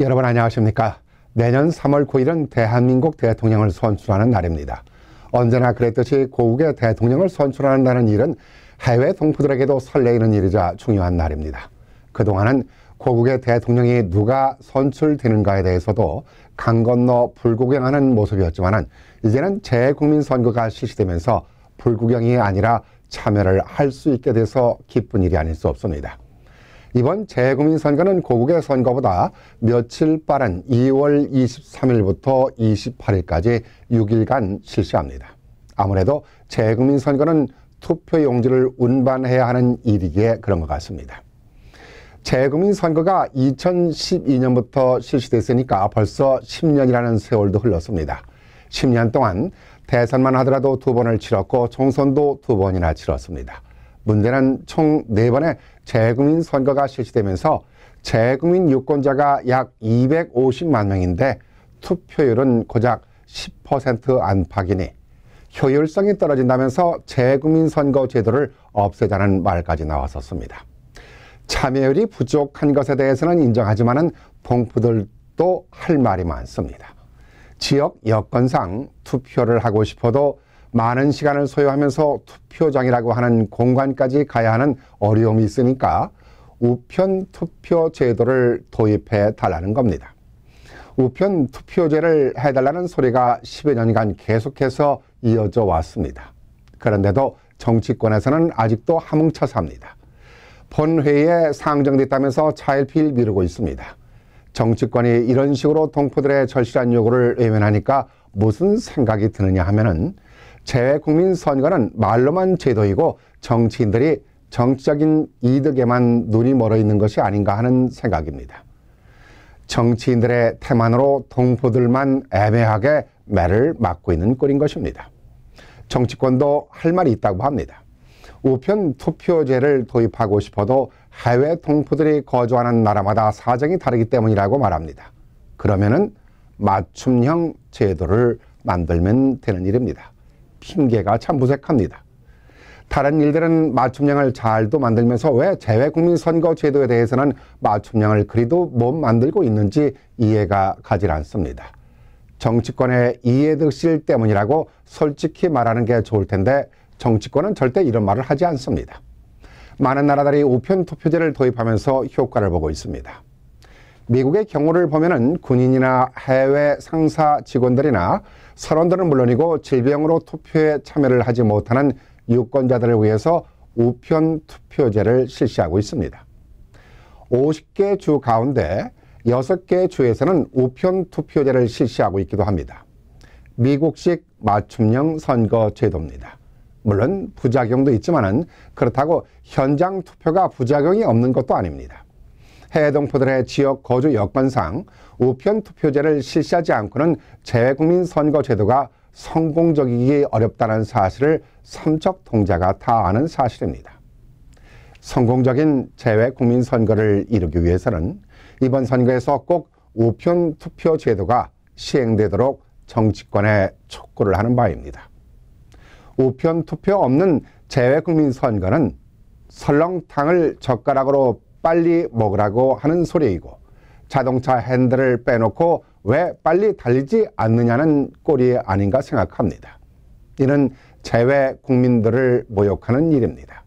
여러분 안녕하십니까? 내년 3월 9일은 대한민국 대통령을 선출하는 날입니다. 언제나 그랬듯이 고국의 대통령을 선출한다는 일은 해외 동포들에게도 설레이는 일이자 중요한 날입니다. 그동안은 고국의 대통령이 누가 선출되는가에 대해서도 강 건너 불구경하는 모습이었지만 이제는 재국민선거가 실시되면서 불구경이 아니라 참여를 할 수 있게 돼서 기쁜 일이 아닐 수 없습니다. 이번 재국민선거는 고국의 선거보다 며칠 빠른 2월 23일부터 28일까지 6일간 실시합니다. 아무래도 재국민선거는 투표용지를 운반해야 하는 일이기에 그런 것 같습니다. 재국민선거가 2012년부터 실시됐으니까 벌써 10년이라는 세월도 흘렀습니다. 10년 동안 대선만 하더라도 2번을 치렀고 총선도 2번이나 치렀습니다. 문제는 총 4번의 재국민 선거가 실시되면서 재국민 유권자가 약 250만 명인데 투표율은 고작 10% 안팎이니 효율성이 떨어진다면서 재국민 선거 제도를 없애자는 말까지 나왔었습니다. 참여율이 부족한 것에 대해서는 인정하지만 동포들도 할 말이 많습니다. 지역 여건상 투표를 하고 싶어도 많은 시간을 소요하면서 투표장이라고 하는 공간까지 가야 하는 어려움이 있으니까 우편 투표 제도를 도입해 달라는 겁니다. 우편 투표제를 해달라는 소리가 10여 년간 계속해서 이어져 왔습니다. 그런데도 정치권에서는 아직도 함흥차사입니다. 본회의에 상정됐다면서 차일피일 미루고 있습니다. 정치권이 이런 식으로 동포들의 절실한 요구를 외면하니까 무슨 생각이 드느냐 하면은 재국민 선거는 말로만 제도이고 정치인들이 정치적인 이득에만 눈이 멀어 있는 것이 아닌가 하는 생각입니다. 정치인들의 태만으로 동포들만 애매하게 매를 맞고 있는 꼴인 것입니다. 정치권도 할 말이 있다고 합니다. 우편 투표제를 도입하고 싶어도 해외 동포들이 거주하는 나라마다 사정이 다르기 때문이라고 말합니다. 그러면은 맞춤형 제도를 만들면 되는 일입니다. 핑계가 참 무색합니다. 다른 일들은 맞춤형을 잘도 만들면서 왜 재외국민선거 제도에 대해서는 맞춤형을 그리도 못 만들고 있는지 이해가 가질 않습니다. 정치권의 이해득실 때문이라고 솔직히 말하는 게 좋을 텐데 정치권은 절대 이런 말을 하지 않습니다. 많은 나라들이 우편 투표제를 도입하면서 효과를 보고 있습니다. 미국의 경우를 보면은 군인이나 해외 상사 직원들이나 선원들은 물론이고 질병으로 투표에 참여를 하지 못하는 유권자들을 위해서 우편 투표제를 실시하고 있습니다. 50개 주 가운데 6개 주에서는 우편 투표제를 실시하고 있기도 합니다. 미국식 맞춤형 선거 제도입니다. 물론 부작용도 있지만은 그렇다고 현장 투표가 부작용이 없는 것도 아닙니다. 해외 동포들의 지역 거주 여건상 우편 투표제를 실시하지 않고는 재외국민 선거 제도가 성공적이기 어렵다는 사실을 삼척 동자가 다 아는 사실입니다. 성공적인 재외국민 선거를 이루기 위해서는 이번 선거에서 꼭 우편 투표 제도가 시행되도록 정치권에 촉구를 하는 바입니다. 우편 투표 없는 재외국민 선거는 설렁탕을 젓가락으로 빨리 먹으라고 하는 소리이고 자동차 핸들을 빼놓고 왜 빨리 달리지 않느냐는 꼴이 아닌가 생각합니다. 이는 재외 국민들을 모욕하는 일입니다.